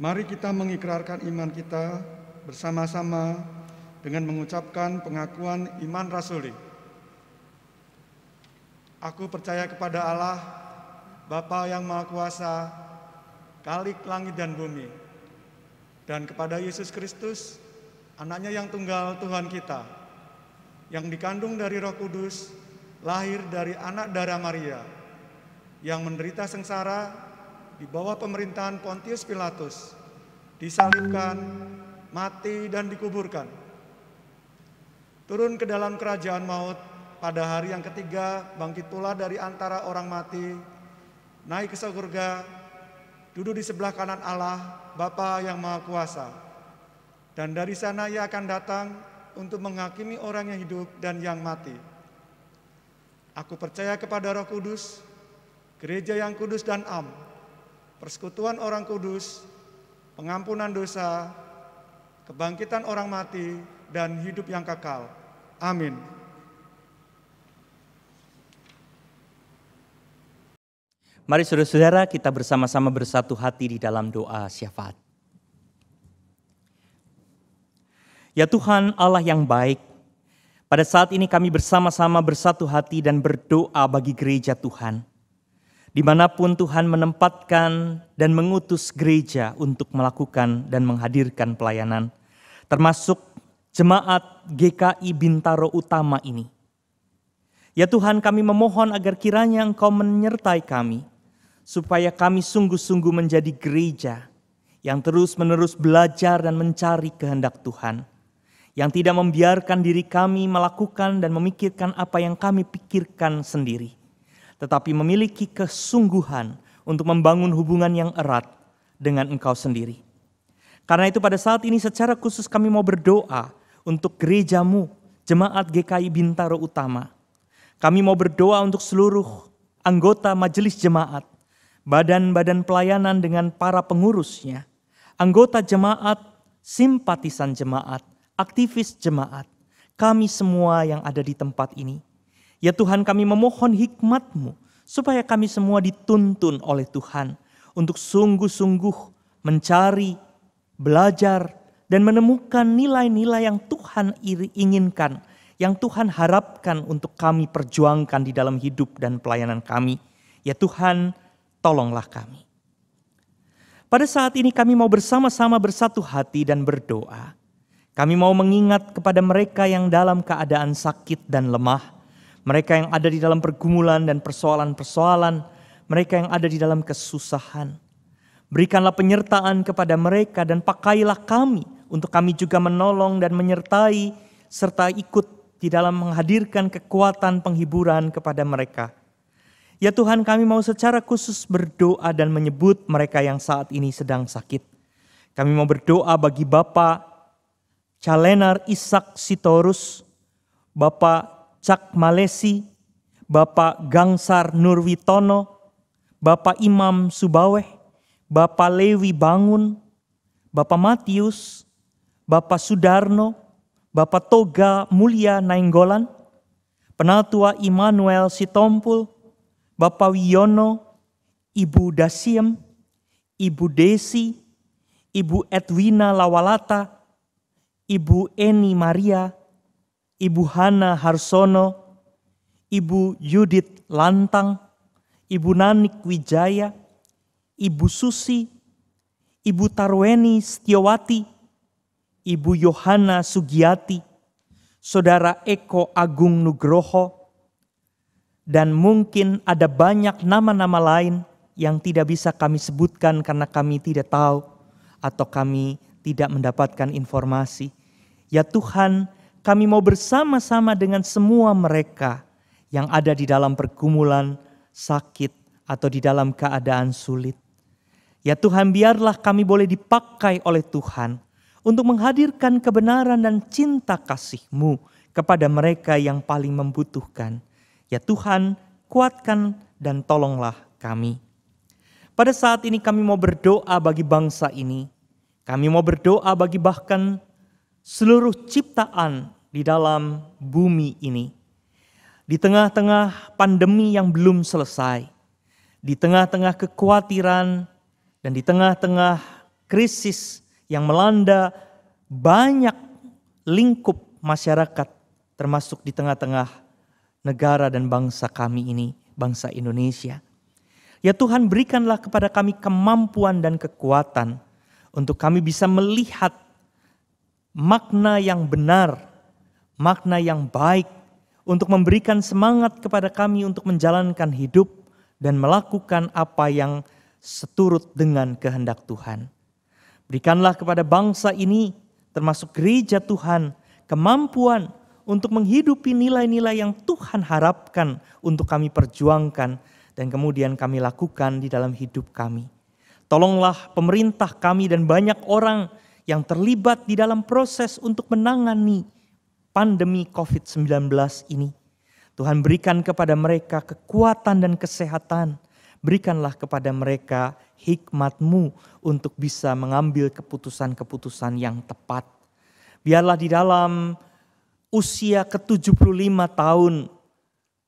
Speaker 5: Mari kita mengikrarkan iman kita bersama-sama dengan mengucapkan pengakuan iman rasuli. Aku percaya kepada Allah, Bapa yang Maha Kuasa, Khalik langit dan bumi, dan kepada Yesus Kristus, Anaknya yang tunggal Tuhan kita, yang dikandung dari Roh Kudus, lahir dari anak darah Maria, yang menderita sengsara di bawah pemerintahan Pontius Pilatus, disalibkan, mati dan dikuburkan. Turun ke dalam kerajaan maut, pada hari yang ketiga bangkit pula dari antara orang mati, naik ke surga, duduk di sebelah kanan Allah, Bapa yang Maha Kuasa. Dan dari sana Ia akan datang untuk menghakimi orang yang hidup dan yang mati. Aku percaya kepada Roh Kudus, gereja yang kudus dan am, persekutuan orang kudus, pengampunan dosa, kebangkitan orang mati, dan hidup yang kekal. Amin.
Speaker 4: Mari saudara-saudara kita bersama-sama bersatu hati di dalam doa syafaat. Ya Tuhan Allah yang baik, pada saat ini kami bersama-sama bersatu hati dan berdoa bagi gereja Tuhan. Dimanapun Tuhan menempatkan dan mengutus gereja untuk melakukan dan menghadirkan pelayanan, termasuk jemaat GKI Bintaro Utama ini. Ya Tuhan, kami memohon agar kiranya Engkau menyertai kami, supaya kami sungguh-sungguh menjadi gereja yang terus-menerus belajar dan mencari kehendak Tuhan, yang tidak membiarkan diri kami melakukan dan memikirkan apa yang kami pikirkan sendiri, tetapi memiliki kesungguhan untuk membangun hubungan yang erat dengan Engkau sendiri. Karena itu pada saat ini secara khusus kami mau berdoa untuk gereja-Mu, Jemaat GKI Bintaro Utama. Kami mau berdoa untuk seluruh anggota majelis jemaat, badan-badan pelayanan dengan para pengurusnya, anggota jemaat, simpatisan jemaat, aktivis jemaat, kami semua yang ada di tempat ini. Ya Tuhan, kami memohon hikmat-Mu supaya kami semua dituntun oleh Tuhan untuk sungguh-sungguh mencari, belajar, dan menemukan nilai-nilai yang Tuhan inginkan, yang Tuhan harapkan untuk kami perjuangkan di dalam hidup dan pelayanan kami. Ya Tuhan, tolonglah kami. Pada saat ini kami mau bersama-sama bersatu hati dan berdoa. Kami mau mengingat kepada mereka yang dalam keadaan sakit dan lemah, mereka yang ada di dalam pergumulan dan persoalan-persoalan, mereka yang ada di dalam kesusahan. Berikanlah penyertaan kepada mereka dan pakailah kami untuk kami juga menolong dan menyertai serta ikut di dalam menghadirkan kekuatan penghiburan kepada mereka. Ya Tuhan, kami mau secara khusus berdoa dan menyebut mereka yang saat ini sedang sakit. Kami mau berdoa bagi Bapak Calenar Ishak Sitorus, Bapak Cak Malesi, Bapak Gangsar Nurwitono, Bapak Imam Subaweh, Bapak Lewi Bangun, Bapak Matius, Bapak Sudarno, Bapak Toga Mulia Nainggolan, Penatua Immanuel Sitompul, Bapak Wiono, Ibu Dasiem, Ibu Desi, Ibu Edwina Lawalata, Ibu Eni Maria, Ibu Hana Harsono, Ibu Yudit Lantang, Ibu Nanik Wijaya, Ibu Susi, Ibu Tarweni Setiawati, Ibu Yohana Sugiyati, Saudara Eko Agung Nugroho, dan mungkin ada banyak nama-nama lain yang tidak bisa kami sebutkan karena kami tidak tahu atau kami tidak mendapatkan informasi. Ya Tuhan, kami mau bersama-sama dengan semua mereka yang ada di dalam pergumulan, sakit, atau di dalam keadaan sulit. Ya Tuhan, biarlah kami boleh dipakai oleh Tuhan untuk menghadirkan kebenaran dan cinta kasih-Mu kepada mereka yang paling membutuhkan. Ya Tuhan, kuatkan dan tolonglah kami. Pada saat ini kami mau berdoa bagi bangsa ini. Kami mau berdoa bagi bahkan seluruh ciptaan di dalam bumi ini. Di tengah-tengah pandemi yang belum selesai, di tengah-tengah kekhawatiran dan di tengah-tengah krisis yang melanda banyak lingkup masyarakat, termasuk di tengah-tengah negara dan bangsa kami ini, bangsa Indonesia. Ya Tuhan, berikanlah kepada kami kemampuan dan kekuatan untuk kami bisa melihat makna yang benar, makna yang baik, untuk memberikan semangat kepada kami untuk menjalankan hidup dan melakukan apa yang seturut dengan kehendak Tuhan. Berikanlah kepada bangsa ini, termasuk gereja Tuhan, kemampuan untuk menghidupi nilai-nilai yang Tuhan harapkan untuk kami perjuangkan dan kemudian kami lakukan di dalam hidup kami. Tolonglah pemerintah kami dan banyak orang yang terlibat di dalam proses untuk menangani pandemi COVID-19 ini. Tuhan, berikan kepada mereka kekuatan dan kesehatan. Berikanlah kepada mereka hikmat-Mu untuk bisa mengambil keputusan-keputusan yang tepat. Biarlah di dalam usia ke-75 tahun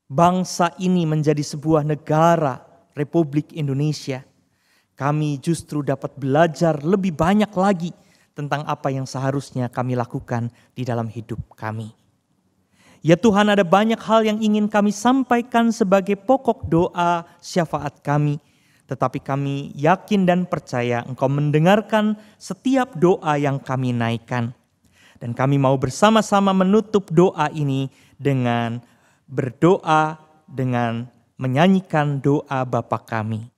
Speaker 4: bangsa ini menjadi sebuah negara, Republik Indonesia, kami justru dapat belajar lebih banyak lagi tentang apa yang seharusnya kami lakukan di dalam hidup kami. Ya Tuhan, ada banyak hal yang ingin kami sampaikan sebagai pokok doa syafaat kami, tetapi kami yakin dan percaya Engkau mendengarkan setiap doa yang kami naikkan. Dan kami mau bersama-sama menutup doa ini dengan berdoa, dengan menyanyikan doa Bapa kami.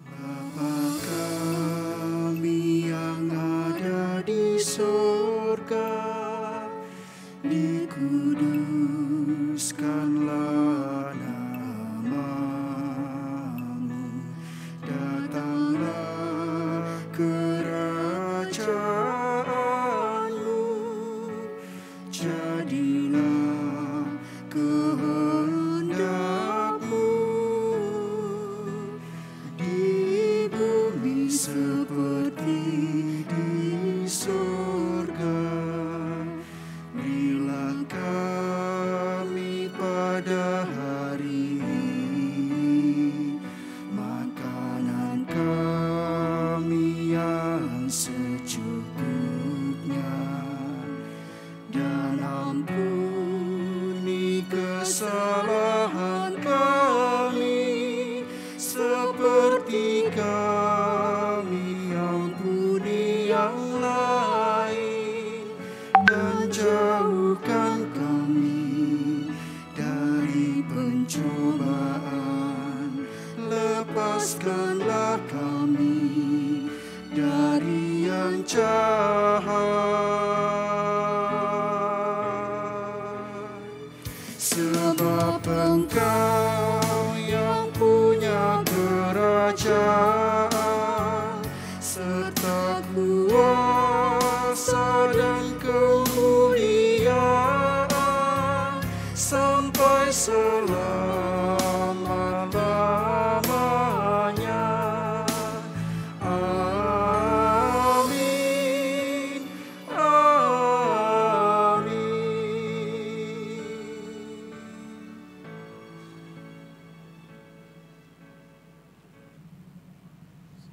Speaker 3: Bapa kami yang ada di surga, dikuduskanlah nama-Mu, datanglah kerajaan-Mu, jadilah kehendak-Mu di bumi seperti di surga. Berilah kami pada hari ini makanan kami yang secukupnya, dan ampuni kesalahan kami seperti kami ampuni yang lain, dan jauhkan kami dari pencobaan, lepaskanlah kami dari yang jahat. Sebab Engkau yang punya kerajaan serta kuasa dan kemuliaan sampai selama-lamanya. Amin. Amin.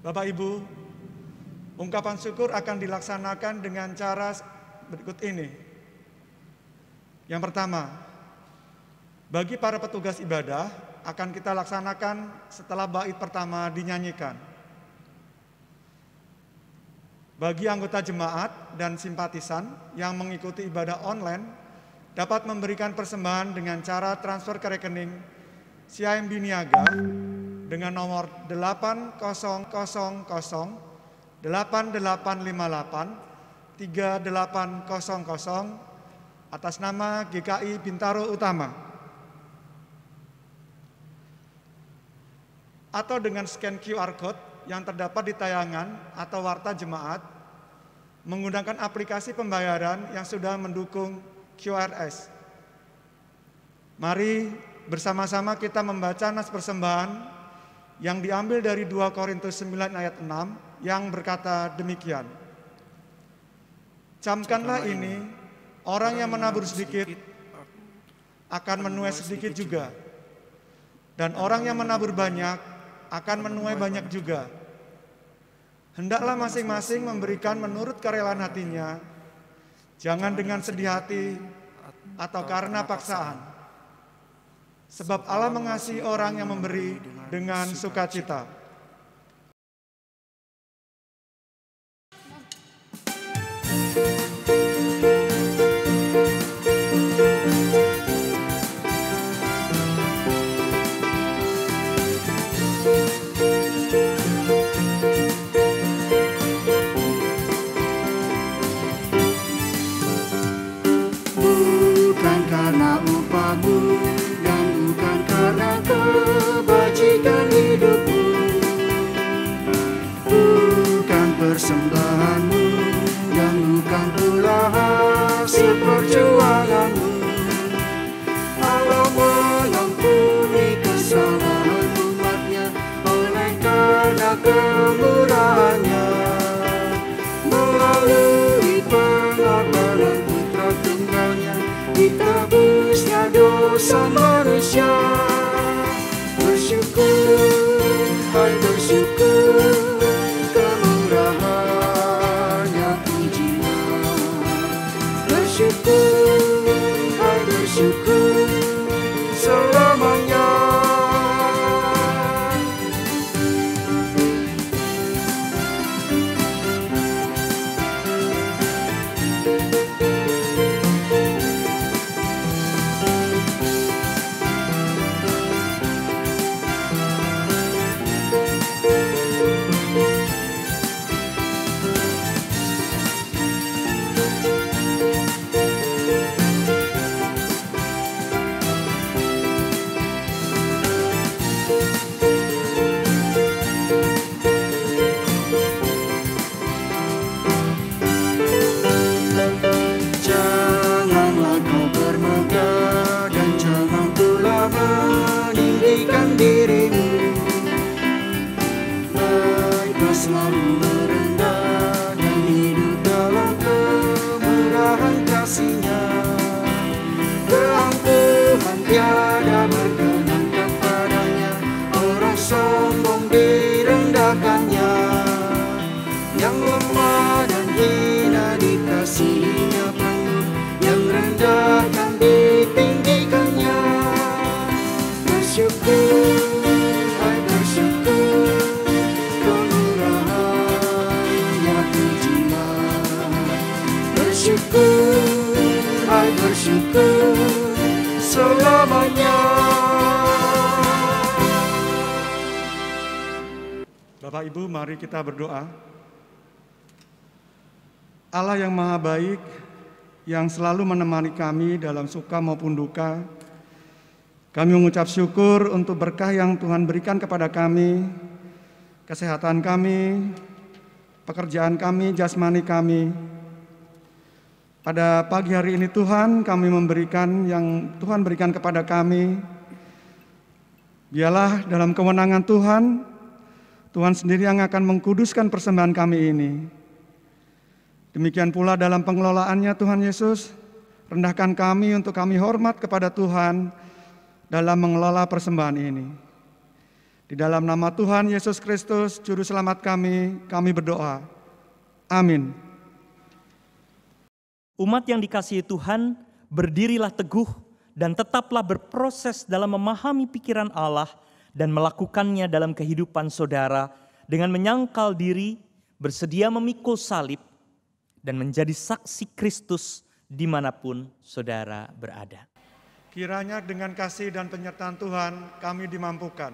Speaker 5: Bapak Ibu, ungkapan syukur akan dilaksanakan dengan cara berikut ini. Yang pertama, bagi para petugas ibadah akan kita laksanakan setelah bait pertama dinyanyikan. Bagi anggota jemaat dan simpatisan yang mengikuti ibadah online dapat memberikan persembahan dengan cara transfer ke rekening CIMB Niaga dengan nomor 80088583800 atas nama GKI Bintaro Utama, atau dengan scan QR Code yang terdapat di tayangan atau warta jemaat menggunakan aplikasi pembayaran yang sudah mendukung QRS. Mari bersama-sama kita membaca nas persembahan yang diambil dari 2 Korintus 9 ayat 6 yang berkata demikian. Camkanlah ini, orang yang menabur sedikit akan menuai sedikit juga, dan orang yang menabur banyak akan menuai banyak juga. Hendaklah masing-masing memberikan menurut kerelaan hatinya, jangan dengan sedih hati atau karena paksaan. Sebab Allah mengasihi orang yang memberi dengan sukacita.
Speaker 3: Bukan karena upahmu dan bukan karena kebajikan hidupmu, bukan persembahanmu dan bukan pula hasil perjuanganmu. Allah mengampuni kesalahan umatnya oleh karena kemurahannya, melalui pengorbanan Putra Tunggalnya ditebusnya dosa manusia. Bersyukur, hai bersyukur, kemurahannya pujilah. Bersyukur, hai bersyukur, selamanya. Janganlah kau bermegah dan jangan pula meninggikan dirimu. Baiklah selalu merendah dan hidup dalam kemurahan kasih-Nya. Keangkuhan tiada berkenan kepadanya, orang sombong direndahkannya. Yang lemah dan hina dikasihinya penuh, yang rendah dan ditinggikannya. Bersyukur, hai bersyukur, kemurahannya pujilah. Bersyukur, hai bersyukur, selamanya.
Speaker 5: Bapak Ibu, mari kita berdoa. Allah yang maha baik, yang selalu menemani kami dalam suka maupun duka, kami mengucap syukur untuk berkah yang Tuhan berikan kepada kami, kesehatan kami, pekerjaan kami, jasmani kami. Pada pagi hari ini Tuhan, kami memberikan yang Tuhan berikan kepada kami. Biarlah dalam kewenangan Tuhan, Tuhan sendiri yang akan mengkuduskan persembahan kami ini. Demikian pula dalam pengelolaannya Tuhan Yesus, rendahkan kami untuk kami hormat kepada Tuhan dalam mengelola persembahan ini. Di dalam nama Tuhan Yesus Kristus, Juru Selamat kami berdoa. Amin.
Speaker 4: Umat yang dikasihi Tuhan, berdirilah teguh dan tetaplah berproses dalam memahami pikiran Allah dan melakukannya dalam kehidupan saudara dengan menyangkal diri, bersedia memikul salib, dan menjadi saksi Kristus dimanapun saudara berada.
Speaker 5: Kiranya dengan kasih dan penyertaan Tuhan kami dimampukan.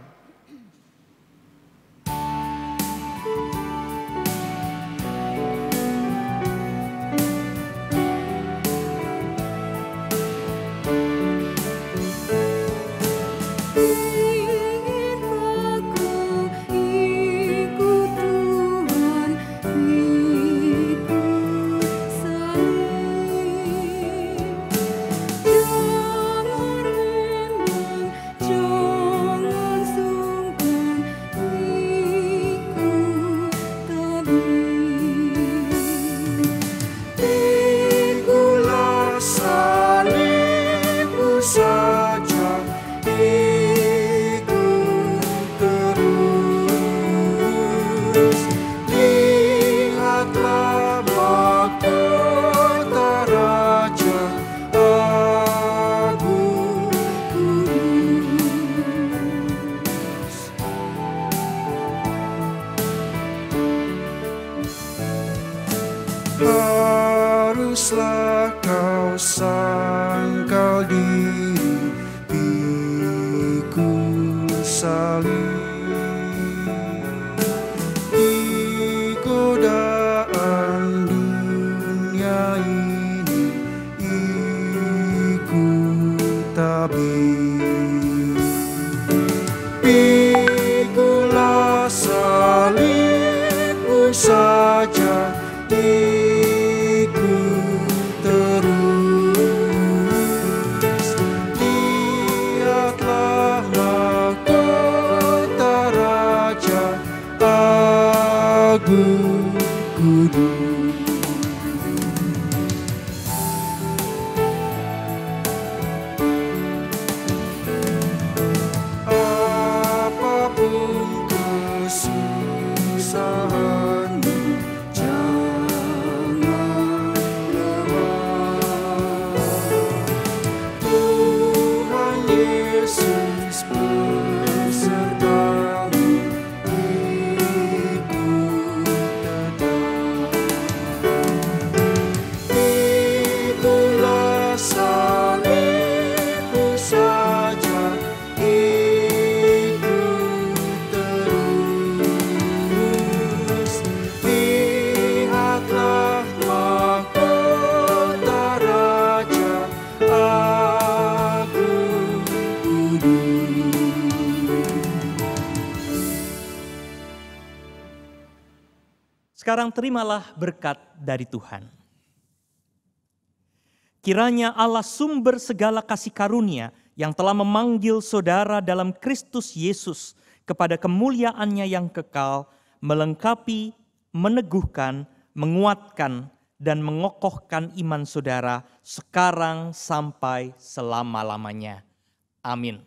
Speaker 3: Terus haruslah kau sangkal diri, pikul salib. Di godaan dunia ini ikut tabir. Pikulah salibmu saja, ikut terus. Lihatlah mahkota Raja Agung Kudus. Apapun kesusahanmu, jangan lemah. Tuhan Yesus besertamu, ikut tetap. Pikulah salibmu saja, ikut terus. Lihatlah mahkota Raja Agung Kudus.
Speaker 4: Sekarang terimalah berkat dari Tuhan. Kiranya Allah sumber segala kasih karunia yang telah memanggil saudara dalam Kristus Yesus kepada kemuliaannya yang kekal, melengkapi, meneguhkan, menguatkan, dan mengokohkan iman saudara sekarang sampai selama-lamanya. Amin.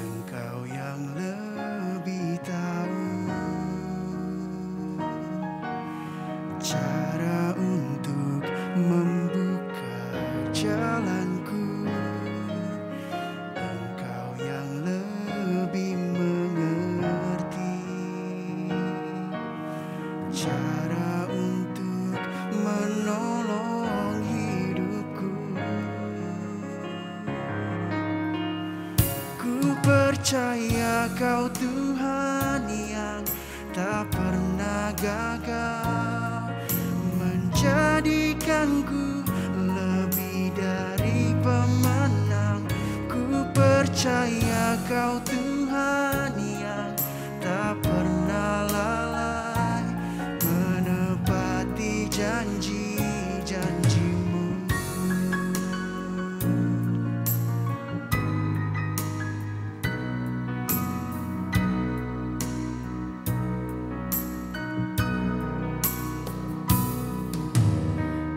Speaker 3: Engkau yang lebih tahu cara untuk membuka jalanku. Engkau yang lebih mengerti cara untuk menolong hidupku. Ku percaya Kau Tuhan yang tak pernah gagal, menjadikanku lebih dari pemenang. Ku percaya Kau Tuhan yang tak pernah lalai, menepati janji-janji-Mu.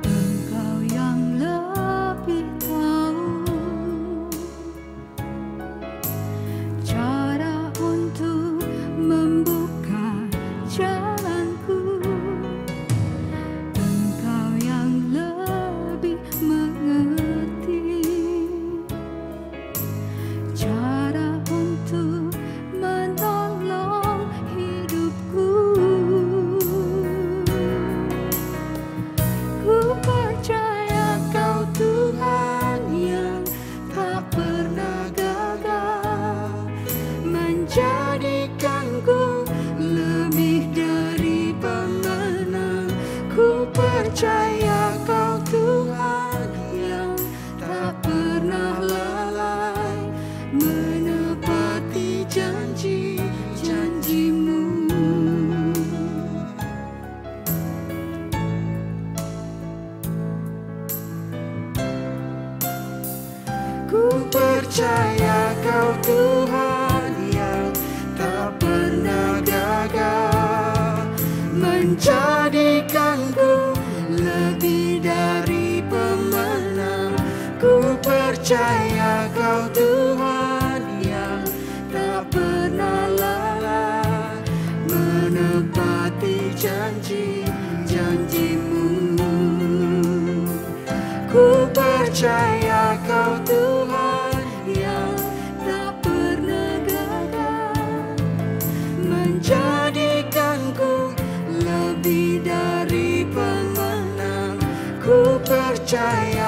Speaker 6: Engkau yang lebih tahu cara untuk membuka jalanku. Engkau yang lebih mengerti cara untuk menolong hidupku. Ku percaya Kau Tuhan yang tak pernah gagal, menjadikanku lebih dari pemenang. Ku percaya Kau Tuhan yang Ku percaya Kau Tuhan yang tak pernah gagal, menjadikanku lebih dari pemenang. Ku percaya Kau Tuhan yang tak pernah lalai, menepati janji-janji-Mu. Ku percaya Kau Tuhan yang tak pernah gagal, menjadikanku lebih dari pemenang. Ku percaya